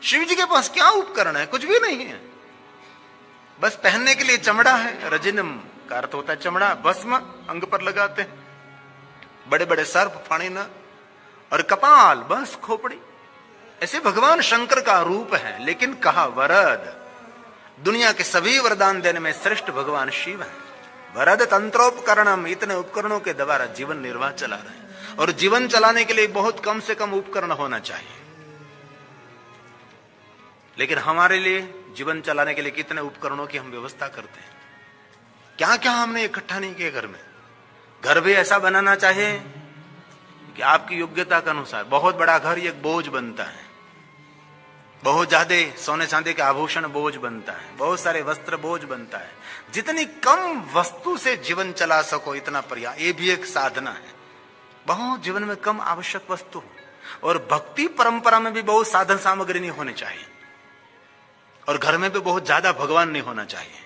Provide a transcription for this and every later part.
शिव जी के पास क्या उपकरण है? कुछ भी नहीं है। बस पहनने के लिए चमड़ा है, रजनम का अर्थ होता है चमड़ा, भस्म अंग पर लगाते हैं, बड़े बड़े सर्प फाड़ीना और कपाल, बस खोपड़ी। ऐसे भगवान शंकर का रूप है। लेकिन कहा वरद, दुनिया के सभी वरदान देने में श्रेष्ठ भगवान शिव है। वरद तंत्रोपकरणम, इतने उपकरणों के द्वारा जीवन निर्वाह चला रहे हैं। और जीवन चलाने के लिए बहुत कम से कम उपकरण होना चाहिए। लेकिन हमारे लिए जीवन चलाने के लिए कितने उपकरणों की हम व्यवस्था करते हैं। क्या क्या हमने इकट्ठा नहीं किया घर में। घर भी ऐसा बनाना चाहिए कि आपकी योग्यता के अनुसार। बहुत बड़ा घर एक बोझ बनता है, बहुत ज्यादा सोने चांदी के आभूषण बोझ बनता है, बहुत सारे वस्त्र बोझ बनता है। जितनी कम वस्तु से जीवन चला सको इतना पर्याप्त, ये भी एक साधना है। बहुत जीवन में कम आवश्यक वस्तु। और भक्ति परंपरा में भी बहुत साधन सामग्री नहीं होनी चाहिए। और घर में भी बहुत ज्यादा भगवान नहीं होना चाहिए।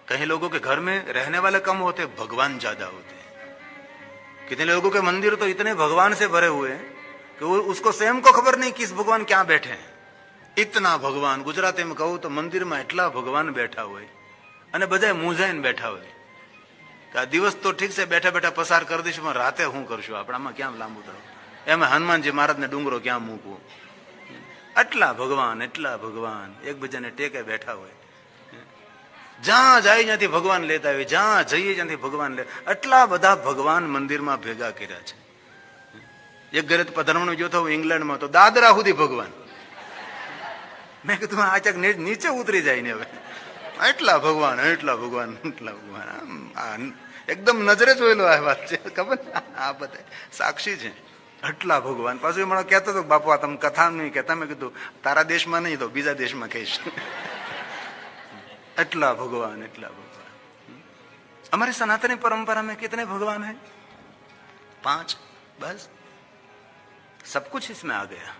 कई लोगों के घर में रहने वाले कम होते, भगवान ज्यादा होते। कितने लोगों के मंदिर तो इतने भगवान से भरे हुए हैं कि वो उसको स्वयं को खबर नहीं किस भगवान क्या बैठे हैं। इतना भगवान, गुजराती में कहूं तो मंदिर में એટલા ભગવાન બેઠા હોય અને બધાય મૂંઝાઈને બેઠા હોય કે આ દિવસ તો ઠીક છે બેઠા બેઠા પસાર કરી દઈશું, પણ રાતે શું કરશું, આપણામાં ક્યાં લાંબુ થયું, એમાં હનુમાનજી મહારાજને ડુંગરો ક્યાં મૂકવો। એટલા ભગવાન એકબીજાને ટેકે બેઠા હોય। જ્યાં જાય ત્યાંથી ભગવાન લેતા હોય, જ્યાં જઈએ ત્યાંથી ભગવાન લે। એટલા બધા ભગવાન મંદિરમાં ભેગા કર્યા છે। એક ઘરે પધરામણું જોતો હું ઇંગ્લેન્ડમાં, તો દાદરા સુધી ભગવાન। મેં કીધું આ ચક નીચે ઉતરી જાય ને હવે। એટલા ભગવાન એકદમ નજરે જોયેલો આ વાત છે, ખબર આ બધા સાક્ષી છે। એટલા ભગવાન। પાછું મને કહેતો હતો બાપુ આ તમે કથા નહીં કહેતા। મેં કીધું તારા દેશમાં નહીં તો બીજા દેશમાં કહીશ। એટલા ભગવાન। हमारे सनातनी परंपरा में कितने भगवान हैं? 5 बस, सब कुछ इसमें आ गया।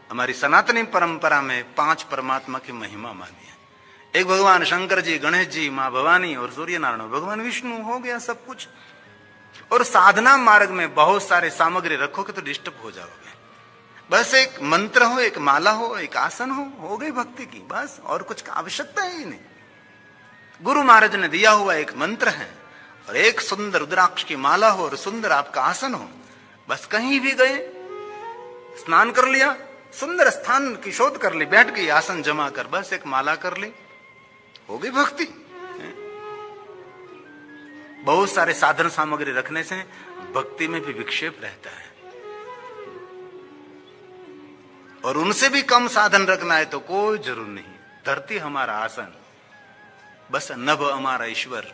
हमारी सनातनी परंपरा में 5 परमात्मा की महिमा मानी है। एक भगवान शंकर जी, गणेश जी, मां भवानी और सूर्य नारायण, भगवान विष्णु, हो गया सब कुछ। और साधना मार्ग में बहुत सारे सामग्री रखोगे तो डिस्टर्ब हो जाओगे। बस एक मंत्र हो, एक माला हो, एक आसन हो गई भक्ति की, बस। और कुछ का आवश्यकता ही नहीं। गुरु महाराज ने दिया हुआ एक मंत्र है और एक सुंदर रुद्राक्ष की माला हो और सुंदर आपका आसन हो। बस कहीं भी गए, स्नान कर लिया, सुंदर स्थान की शोध कर ली, बैठ गई, आसन जमा कर, बस एक माला कर ली, हो गई भक्ति। बहुत सारे साधन सामग्री रखने से भक्ति में भी विक्षेप रहता है। और उनसे भी कम साधन रखना है तो कोई जरूर नहीं। धरती हमारा आसन, बस नभ हमारा ईश्वर।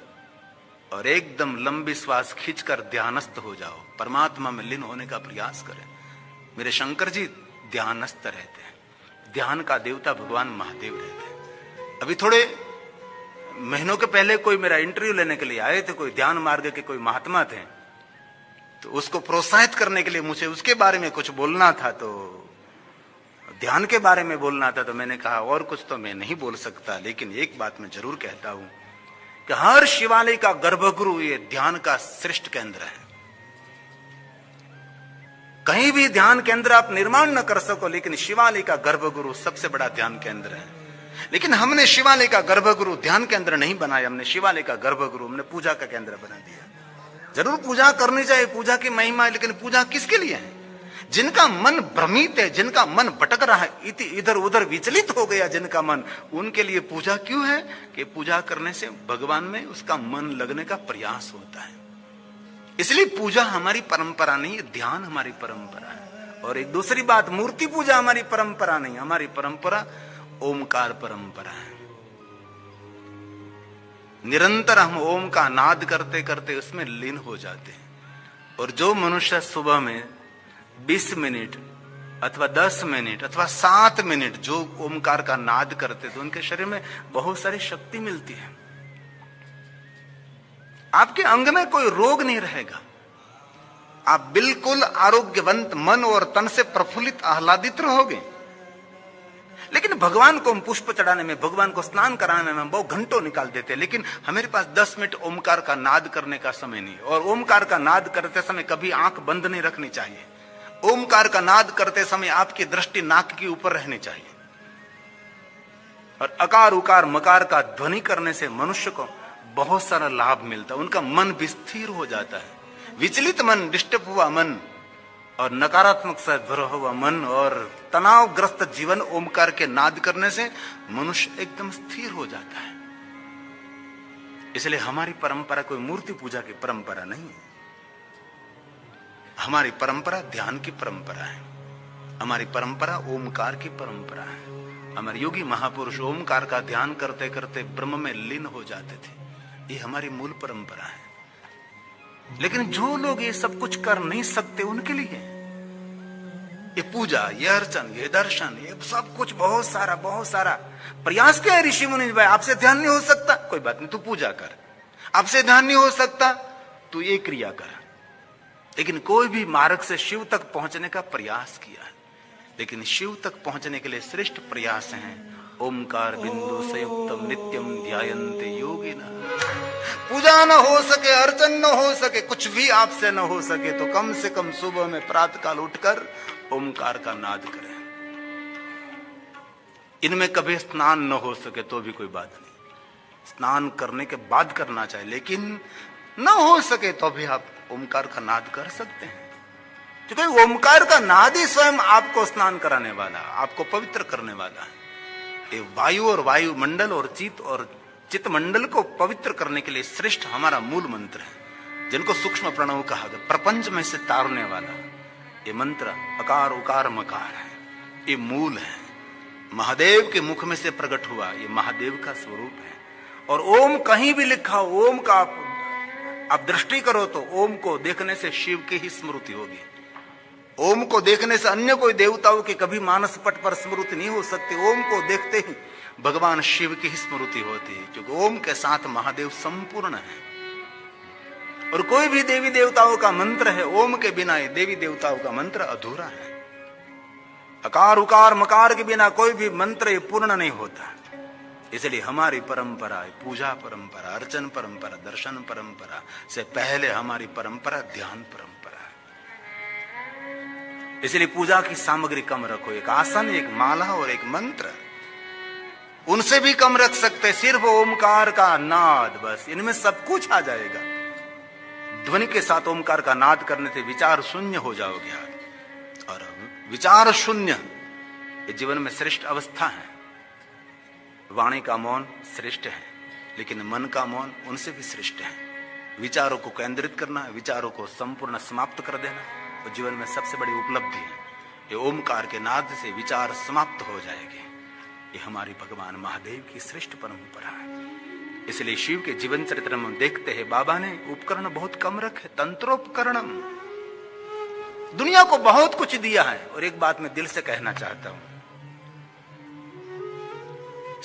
और एकदम लंबी श्वास खींचकर ध्यानस्थ हो जाओ, परमात्मा में लीन होने का प्रयास करें। मेरे शंकर जी ध्यानस्थ रहते हैं। ध्यान का देवता भगवान महादेव रहते हैं। अभी थोड़े महीनों के पहले कोई मेरा इंटरव्यू लेने के लिए आए थे, कोई ध्यान मार्ग के कोई महात्मा थे। तो उसको प्रोत्साहित करने के लिए मुझे उसके बारे में कुछ बोलना था, तो ध्यान के बारे में बोलना था। तो मैंने कहा और कुछ तो मैं नहीं बोल सकता, लेकिन एक बात मैं जरूर कहता हूं कि हर शिवालय का गर्भगृह ये ध्यान का श्रेष्ठ केंद्र है। कहीं भी ध्यान केंद्र आप निर्माण न कर सको, लेकिन शिवालय का गर्भगृह सबसे बड़ा ध्यान केंद्र है। लेकिन हमने शिवालय का गर्भगृह ध्यान केंद्र नहीं बनाया, हमने शिवालय का गर्भगृह हमने पूजा का केंद्र बना दिया। जरूर पूजा करनी चाहिए, पूजा की महिमा है, लेकिन पूजा किसके लिए है? जिनका मन भ्रमित है, जिनका मन भटक रहा है, इधर उधर विचलित हो गया जिनका मन, उनके लिए पूजा क्यों है? कि पूजा करने से भगवान में उसका मन लगने का प्रयास होता है। इसलिए पूजा हमारी परंपरा नहीं है, ध्यान हमारी परंपरा है। और एक दूसरी बात, मूर्ति पूजा हमारी परंपरा नहीं, हमारी परंपरा ओमकार परंपरा है। निरंतर हम ओम का नाद करते करते उसमें लीन हो जाते हैं। और जो मनुष्य सुबह में 20 मिनट अथवा 10 मिनट अथवा 7 मिनट जो ओमकार का नाद करते, तो उनके शरीर में बहुत सारी शक्ति मिलती है। आपके अंग में कोई रोग नहीं रहेगा, आप बिल्कुल आरोग्यवंत मन और तन से प्रफुल्लित आह्लादित रहोगे। लेकिन भगवान को हम पुष्प चढ़ाने में, भगवान को स्नान कराने में बहुत घंटों निकाल देते हैं, लेकिन हमारे पास 10 मिनट ओमकार का नाद करने का समय नहीं। और ओमकार का नाद करते समय कभी आंख बंद नहीं रखनी चाहिए। ओमकार का नाद करते समय आपकी दृष्टि नाक के ऊपर रहनी चाहिए। और अकार उकार मकार का ध्वनि करने से मनुष्य को बहुत सारा लाभ मिलता है। उनका मन भी स्थिर हो जाता है। विचलित मन, डिस्टर्ब हुआ मन और नकारात्मक से भरा हुआ मन और तनावग्रस्त जीवन ओमकार के नाद करने से मनुष्य एकदम स्थिर हो जाता है। इसलिए हमारी परंपरा कोई मूर्ति पूजा की परंपरा नहीं है। हमारी परंपरा ध्यान की परंपरा है। हमारी परंपरा ओमकार की परंपरा है। हमारे योगी महापुरुष ओमकार का ध्यान करते करते ब्रह्म में लीन हो जाते थे। ये हमारी मूल परंपरा है। लेकिन जो लोग ये सब कुछ कर नहीं सकते उनके लिए ये पूजा, ये अर्चन, ये दर्शन, ये सब कुछ बहुत सारा प्रयास क्या है ऋषि मुनि भाई? आपसे ध्यान नहीं हो सकता, कोई बात नहीं, तू पूजा कर। आपसे ध्यान नहीं हो सकता, तू ये क्रिया कर। लेकिन कोई भी मार्ग से शिव तक पहुंचने का प्रयास किया है। लेकिन शिव तक पहुंचने के लिए श्रेष्ठ प्रयास हैं ओमकार बिंदु संयुक्तम नित्यम ध्यायन्ते योगिना। पूजा न हो सके, अर्चन न हो सके, कुछ भी आपसे न हो सके तो कम से कम सुबह में प्रातःकाल उठकर ओमकार का नाद करें। इनमें कभी स्नान न हो सके तो भी कोई बात नहीं, स्नान करने के बाद करना चाहिए। लेकिन न हो सके तो भी आप ओमकार का नाद कर सकते हैं, क्योंकि ओमकार का नाद ही स्वयं आपको स्नान कराने वाला, आपको पवित्र करने वाला है। ये वायु और वायुमंडल और चित्त मंडल को पवित्र करने के लिए श्रेष्ठ हमारा मूल मंत्र है, जिनको सूक्ष्म प्रणव कहा गया, प्रपंच में से तारने वाला ये मंत्र अकार उकार मकार है। ये मूल है, महादेव के मुख में से प्रकट हुआ, ये महादेव का स्वरूप है। और ओम कहीं भी लिखा हो, ओम का आप दृष्टि करो तो ओम को देखने से शिव की ही स्मृति होगी। ओम को देखने से अन्य कोई देवताओं की कभी मानस पट पर स्मृति नहीं हो सकती। ओम को देखते ही भगवान शिव की ही स्मृति होती है, क्योंकि ओम के साथ महादेव संपूर्ण है। और कोई भी देवी देवताओं का मंत्र है, ओम के बिना ये देवी देवताओं का मंत्र अधूरा है। अकार उकार मकार के बिना कोई भी मंत्र ये पूर्ण नहीं होता। इसलिए हमारी परंपरा, पूजा परंपरा, अर्चन परंपरा, दर्शन परंपरा से पहले हमारी परंपरा ध्यान परंपरा है। इसलिए पूजा की सामग्री कम रखो, एक आसन, एक माला और एक मंत्र, उनसे भी कम रख सकते। सिर्फ ओमकार का नाद, बस इनमें सब कुछ आ जाएगा। ध्वनि के साथ ओमकार का नाद करने से विचार शून्य हो जाओगे आप। और विचार शून्य ये जीवन में श्रेष्ठ अवस्था है। वाणी का मौन श्रेष्ठ है, लेकिन मन का मौन उनसे भी श्रेष्ठ है। विचारों को केंद्रित करना, विचारों को संपूर्ण समाप्त कर देना, वो जीवन में सबसे बड़ी उपलब्धि है। ये ओमकार के नाद से विचार समाप्त हो जाएंगे। ये हमारी भगवान महादेव की श्रेष्ठ परंपरा है। इसलिए शिव के जीवन चरित्र में देखते हैं, बाबा ने उपकरण बहुत कम रखे, तंत्रोपकरणम। दुनिया को बहुत कुछ दिया है। और एक बात मैं दिल से कहना चाहता हूं,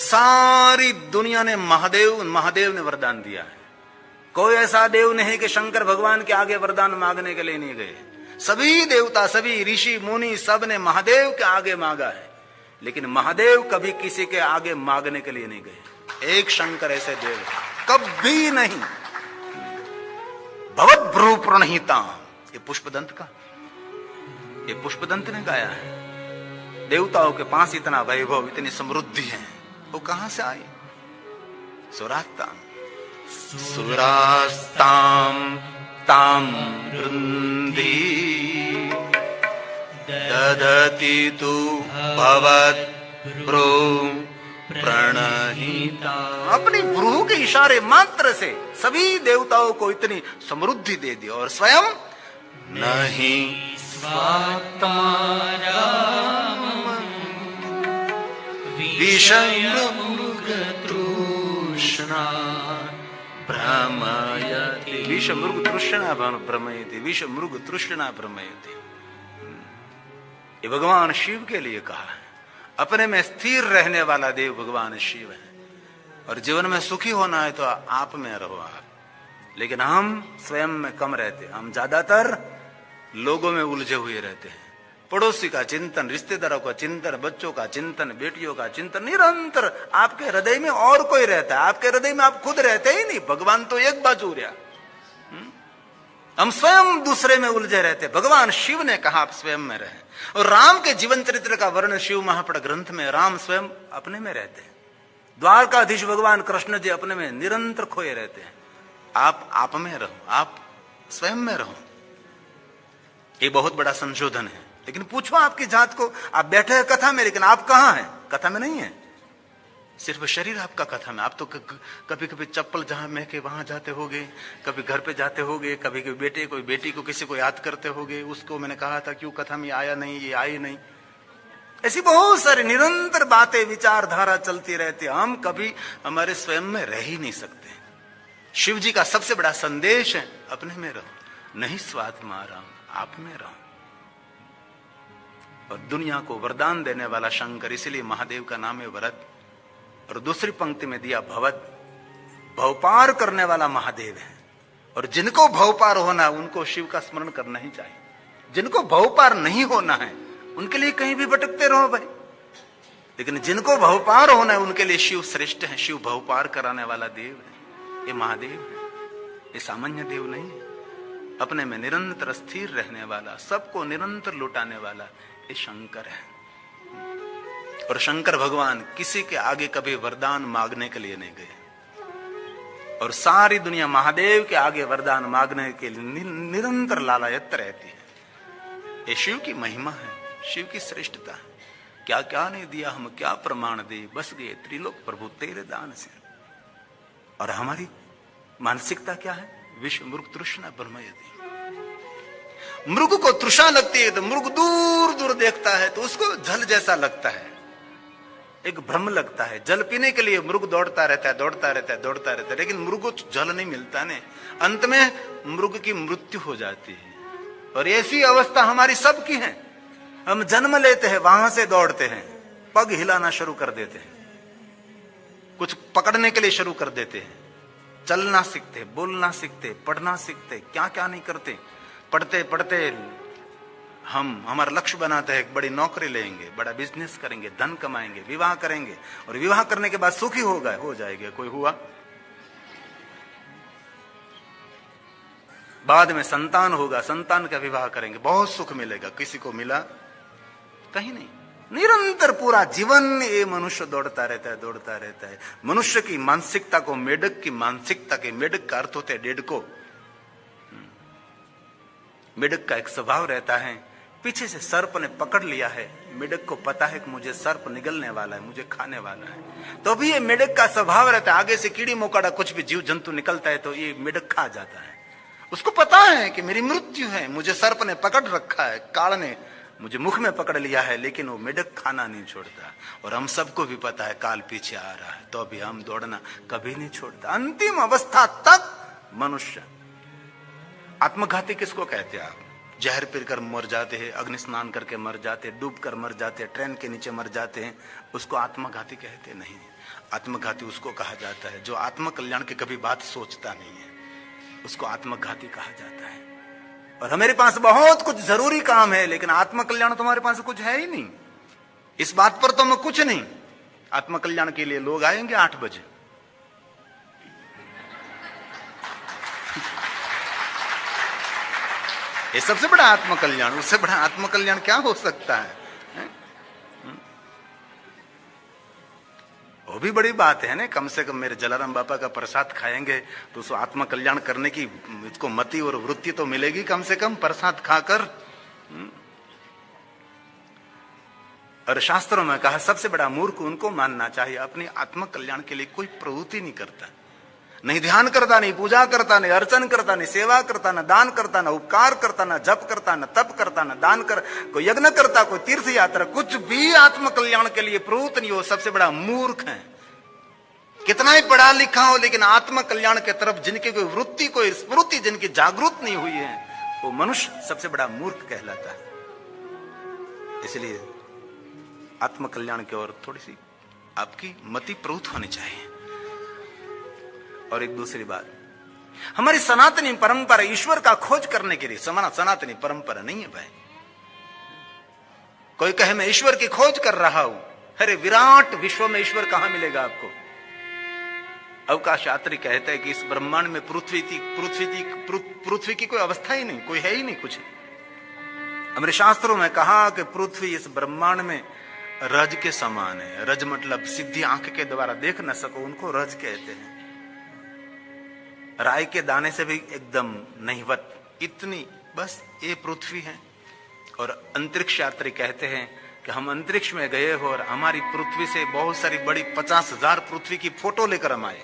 सारी दुनिया ने महादेव ने वरदान दिया है। कोई ऐसा देव नहीं कि शंकर भगवान के आगे वरदान मांगने के लिए नहीं गए। सभी देवता, सभी ऋषि मुनि, सब ने महादेव के आगे मांगा है। लेकिन महादेव कभी किसी के आगे मांगने के लिए नहीं गए। एक शंकर ऐसे देव कभी नहीं। भवत भ्रू प्रणहिता, ये पुष्पदंत का, ये पुष्पदंत ने गाया है। देवताओं के पास इतना वैभव, इतनी समृद्धि है, वो कहां से आई? सुरास्ताम ताम वृंदी ददति तु भवत भ्रू प्रणहिता। अपनी भ्रू के इशारे मात्र से सभी देवताओं को इतनी समृद्धि दे दी। और स्वयं नहीं विषमृग तृष्णा भ्रमयति, विषमृग तृष्णा भ्रमयति, विषमृग तृष्णा भ्रमयति। ये भगवान शिव के लिए कहा है। अपने में स्थिर रहने वाला देव भगवान शिव है। और जीवन में सुखी होना है तो आप में रहो आप। लेकिन हम स्वयं में कम रहते, हम ज्यादातर लोगों में उलझे हुए रहते हैं। पड़ोसी का चिंतन, रिश्तेदारों का चिंतन, बच्चों का चिंतन, बेटियों का चिंतन, निरंतर आपके हृदय में और कोई रहता है। आपके हृदय में आप खुद रहते ही नहीं। भगवान तो एक बाजू रहा। हम स्वयं दूसरे में उलझे रहते। भगवान शिव ने कहा आप स्वयं में रहें, और राम के जीवन चरित्र का वर्णन शिव महापड़ ग्रंथ में राम स्वयं अपने में रहते हैं। द्वारकाधीश भगवान कृष्ण जी अपने में निरंतर खोए रहते हैं। आप में रहो, आप स्वयं में रहो। ये बहुत बड़ा संशोधन है। लेकिन पूछो आपकी जात को, आप बैठे हैं कथा में, लेकिन आप कहां हैं? कथा में नहीं है, सिर्फ शरीर आपका कथा में। आप तो कभी कभी चप्पल जहां महके वहां जाते होगे, कभी घर पे जाते होगे, कभी कोई बेटे कोई बेटी को किसी को याद करते होगे, उसको मैंने कहा था क्यों कथा में आया नहीं, ये आई नहीं। ऐसी बहुत सारी निरंतर बातें विचारधारा चलती रहती। हम कभी हमारे स्वयं में रह ही नहीं सकते। शिव जी का सबसे बड़ा संदेश है अपने में रहो, नहीं स्वात्मा राम, आप में रहो। और दुनिया को वरदान देने वाला शंकर, इसलिए महादेव का नाम है वरद। और दूसरी पंक्ति में दिया भवद, भवपार करने वाला महादेव है। और जिनको भवपार होना है उनको शिव का स्मरण करना ही चाहिए। जिनको भवपार नहीं होना है उनके लिए कहीं भी भटकते रहो भाई, लेकिन जिनको भवपार होना है उनके लिए शिव श्रेष्ठ है। शिव भवपार कराने वाला देव है, ये महादेव है, ये सामान्य देव नहीं है। अपने में निरंतर स्थिर रहने वाला, सबको निरंतर लुटाने वाला ये शंकर है। और शंकर भगवान किसी के आगे कभी वरदान मांगने के लिए नहीं गए, और सारी दुनिया महादेव के आगे वरदान मांगने के लिए निरंतर लालायत रहती है। ये शिव की महिमा है, शिव की श्रेष्ठता है। क्या क्या नहीं दिया, हम क्या प्रमाण दे, बस गए त्रिलोक प्रभु तेरे दान से। और हमारी मानसिकता क्या है? विश्व मृग तृष्णा ब्रह्म यदि। मृग को तृष्णा लगती है तो मृग दूर दूर देखता है तो उसको जल जैसा लगता है, एक भ्रम लगता है। जल पीने के लिए मृग दौड़ता रहता है, दौड़ता रहता है, दौड़ता रहता है, लेकिन मृग को जल नहीं मिलता ने। अंत में मृग की मृत्यु हो जाती है। और ऐसी अवस्था हमारी सबकी है। हम जन्म लेते हैं, वहां से दौड़ते हैं, पग हिलाना शुरू कर देते हैं, कुछ पकड़ने के लिए शुरू कर देते हैं, चलना सीखते, बोलना सीखते, पढ़ना सीखते, क्या क्या नहीं करते। पढ़ते पढ़ते हमारा लक्ष्य बनाते हैं, एक बड़ी नौकरी लेंगे, बड़ा बिजनेस करेंगे, धन कमाएंगे, विवाह करेंगे, और विवाह करने के बाद सुखी हो जाएगा। कोई हुआ? बाद में संतान होगा, संतान का विवाह करेंगे, बहुत सुख मिलेगा। किसी को मिला? कहीं नहीं। निरंतर पूरा जीवन ये मनुष्य दौड़ता रहता है, दौड़ता रहता है। मनुष्य की मानसिकता को, मेढक की मानसिकता के, मेढक का अर्थ होता है डेढ़को। मेढक का एक स्वभाव रहता है, पीछे से सर्प ने पकड़ लिया है, मेढक को पता है कि मुझे सर्प निगलने वाला है, मुझे खाने वाला है, तो भी ये मेढक का स्वभाव रहता है। आगे से कीड़ी मकोड़ा कुछ भी जीव जंतु निकलता है तो ये मेढक खा जाता है। उसको पता है कि मेरी मृत्यु है, मुझे सर्प ने पकड़ रखा है, काल ने मुझे मुख में पकड़ लिया है, लेकिन वो मेढक खाना नहीं छोड़ता। और हम सबको भी पता है काल पीछे आ रहा है, तो भी हम दौड़ना कभी नहीं छोड़ता। अंतिम अवस्था तक मनुष्य। आत्मघाती किसको कहते हैं आप? जहर पीकर मर जाते हैं, अग्नि स्नान करके मर जाते हैं, डूब कर मर जाते हैं, ट्रेन के नीचे मर जाते हैं, उसको आत्मघाती कहते नहीं। आत्मघाती उसको कहा जाता है जो आत्म कल्याण की कभी बात सोचता नहीं है, उसको आत्मघाती कहा जाता है। और हमारे पास बहुत कुछ जरूरी काम है, लेकिन आत्म कल्याण तुम्हारे पास कुछ है ही नहीं। इस बात पर तो मैं कुछ नहीं। आत्म कल्याण के लिए लोग आएंगे 8 बजे, ये सबसे बड़ा आत्म कल्याण। उससे बड़ा आत्म कल्याण क्या हो सकता है? वो भी बड़ी बात है ना। कम से कम मेरे जलाराम बापा का प्रसाद खाएंगे तो उसको आत्म कल्याण करने की इसको मति और वृत्ति तो मिलेगी, कम से कम प्रसाद खाकर। और शास्त्रों में कहा सबसे बड़ा मूर्ख उनको मानना चाहिए अपने आत्म कल्याण के लिए कोई प्रवृत्ति नहीं करता, नहीं ध्यान करता, नहीं पूजा करता, नहीं अर्चन करता, नहीं सेवा करता, न दान करता, न उपकार करता, न जप करता, न तप करता, न दान कर, कोई यज्ञ करता, कोई तीर्थ यात्रा, कुछ भी आत्म कल्याण के लिए प्रवृत्त नहीं हो, सबसे बड़ा मूर्ख है। कितना ही पढ़ा लिखा हो, लेकिन आत्म कल्याण के तरफ जिनकी कोई वृत्ति, कोई स्फूर्ति जिनकी जागृत नहीं हुई है, वो मनुष्य सबसे बड़ा मूर्ख कहलाता है। इसलिए आत्म कल्याण की ओर थोड़ी सी आपकी मति प्रवृत्त होनी चाहिए। और एक दूसरी बात, हमारी सनातनी परंपरा ईश्वर का खोज करने के लिए, सनातनी परंपरा नहीं है भाई। कोई कहे मैं ईश्वर की खोज कर रहा हूं, अरे विराट विश्व में ईश्वर कहां मिलेगा आपको? अवकाश यात्री कहते हैं कि इस ब्रह्मांड में पृथ्वी की कोई अवस्था ही नहीं, कोई है ही नहीं कुछ। हमारे शास्त्रों में कहा कि पृथ्वी इस ब्रह्मांड में रज के समान है। रज मतलब सीधी आंख के द्वारा देख न सको, उनको रज कहते हैं। राय के दाने से भी एकदम नहीवत, इतनी बस ये पृथ्वी है। और अंतरिक्ष यात्री कहते हैं कि हम अंतरिक्ष में गए हो और हमारी पृथ्वी से बहुत सारी बड़ी 50,000 पृथ्वी की फोटो लेकर हम आए,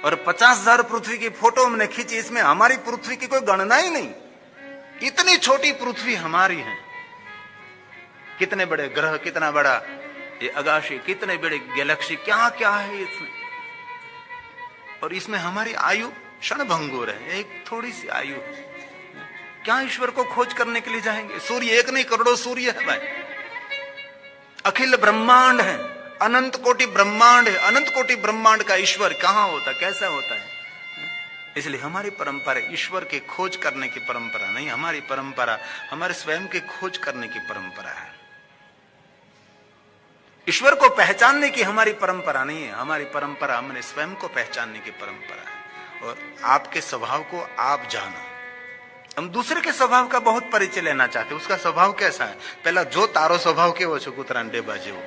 और 50,000 पृथ्वी की फोटो हमने खींची, इसमें हमारी पृथ्वी की कोई गणना ही नहीं। इतनी छोटी पृथ्वी हमारी है। कितने बड़े ग्रह, कितना बड़ा ये आकाश, कितने बड़े गैलेक्सी, क्या क्या है इसमें। और इसमें हमारी आयु क्षणभंगुर है, एक थोड़ी सी आयु है। क्या ईश्वर को खोज करने के लिए जाएंगे? सूर्य एक नहीं, करोड़ों सूर्य है भाई। अखिल ब्रह्मांड है, अनंत कोटि ब्रह्मांड है। अनंत कोटि ब्रह्मांड का ईश्वर कहां होता, कैसा होता है? इसलिए हमारी परंपरा ईश्वर की खोज करने की परंपरा नहीं, हमारी परंपरा हमारे स्वयं की खोज करने की परंपरा है। ईश्वर को पहचानने की हमारी परंपरा नहीं है, हमारी परंपरा हमने स्वयं को पहचानने की परंपरा है। और आपके स्वभाव को आप जानो। हम दूसरे के स्वभाव का बहुत परिचय लेना चाहते, उसका स्वभाव कैसा है, पहला जो तारो स्वभाव के वो छुकुतरांडे बाजे हो।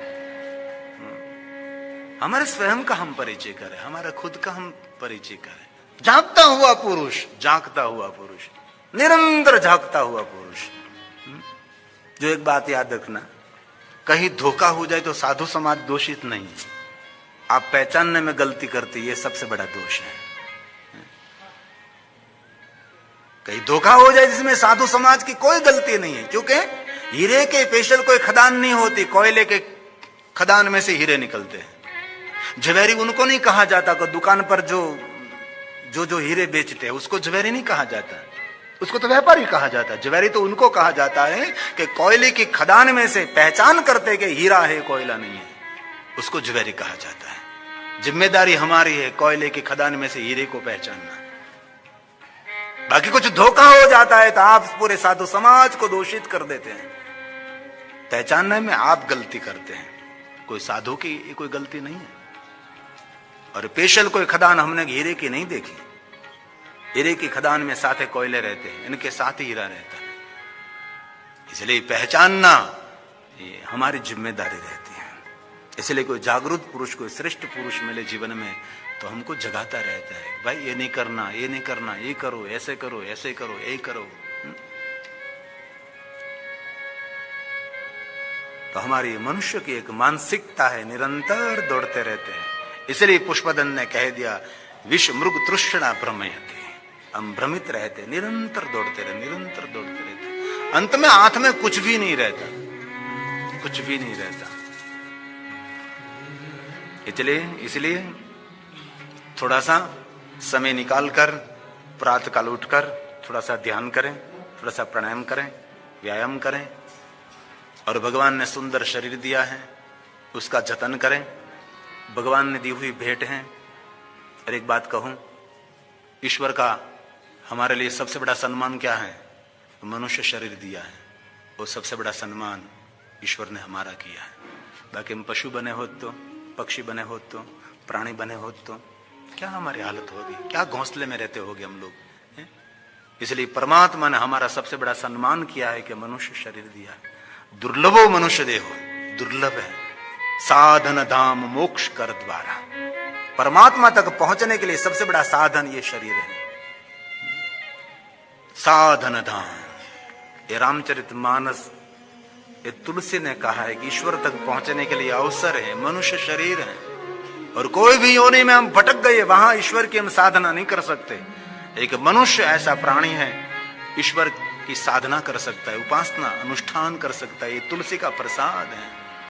हमारे स्वयं का हम परिचय करें, हमारा खुद का हम परिचय करें। जागता हुआ पुरुष, जागता हुआ पुरुष, निरंतर जागता हुआ पुरुष। जो एक बात याद रखना, कहीं धोखा हो जाए तो साधु समाज दोषित नहीं, आप पहचानने में गलती करते, ये सबसे बड़ा दोष है। कहीं धोखा हो जाए जिसमें साधु समाज की कोई गलती नहीं है, क्योंकि हीरे के स्पेशल कोई खदान नहीं होती, कोयले के खदान में से हीरे निकलते हैं। जवेरी उनको नहीं कहा जाता कि दुकान पर जो हीरे बेचते हैं उसको जवेरी नहीं कहा जाता, उसको तो व्यापारी कहा जाता है। जवेरी तो उनको कहा जाता है कि कोयले की खदान में से पहचान करते कि हीरा है कोयला नहीं है, उसको जवेरी कहा जाता है। जिम्मेदारी हमारी है कोयले की खदान में से हीरे को पहचानना। बाकी कुछ धोखा हो जाता है तो आप पूरे साधु समाज को दोषित कर देते हैं। पहचानने में आप गलती करते हैं, कोई साधु की कोई गलती नहीं है। और स्पेशल कोई खदान हमने हीरे की नहीं देखी। हीरे की खदान में साथे कोयले रहते हैं, इनके साथ ही हीरा रहता है। इसलिए पहचानना ये हमारी जिम्मेदारी रहती है। इसलिए कोई जागरूक पुरुष, कोई श्रेष्ठ पुरुष मिले जीवन में तो हमको जगाता रहता है, भाई ये नहीं करना, ये नहीं करना, ये करो, ऐसे करो, ऐसे करो, यही करो। तो हमारी मनुष्य की एक मानसिकता है, निरंतर दौड़ते रहते हैं। इसलिए पुष्पदन ने कह दिया, विष मृग तृष्णा भ्रमयते, हम भ्रमित रहते, निरंतर दौड़ते रहे, निरंतर दौड़ते रहते। अंत में हाथ में कुछ भी नहीं रहता, कुछ भी नहीं रहता। इसलिए थोड़ा सा समय निकालकर प्रातःकाल उठकर थोड़ा सा ध्यान करें, थोड़ा सा प्राणायाम करें, व्यायाम करें। और भगवान ने सुंदर शरीर दिया है, उसका जतन करें। भगवान ने दी हुई भेंट है। और एक बात कहूं, ईश्वर का हमारे लिए सबसे बड़ा सम्मान क्या है? मनुष्य शरीर दिया है, वो सबसे बड़ा सम्मान ईश्वर ने हमारा किया है। बाकी हम पशु बने होत तो, पक्षी बने होत तो, प्राणी बने होत तो क्या हमारी हालत होगी, क्या घोंसले में रहते होगे हम लोग। इसलिए परमात्मा ने हमारा सबसे बड़ा सम्मान किया है कि मनुष्य शरीर दिया। दुर्लभो मनुष्य देहो, दुर्लभ है। साधन धाम मोक्ष कर द्वारा, परमात्मा तक पहुंचने के लिए सबसे बड़ा साधन ये शरीर है। साधन धाम, ये रामचरितमानस, ये तुलसी ने कहा है कि ईश्वर तक पहुंचने के लिए अवसर है, मनुष्य शरीर है। और कोई भी योनि में हम भटक गए, वहां ईश्वर की हम साधना नहीं कर सकते। एक मनुष्य ऐसा प्राणी है, ईश्वर की साधना कर सकता है, उपासना अनुष्ठान कर सकता है। ये तुलसी का प्रसाद है।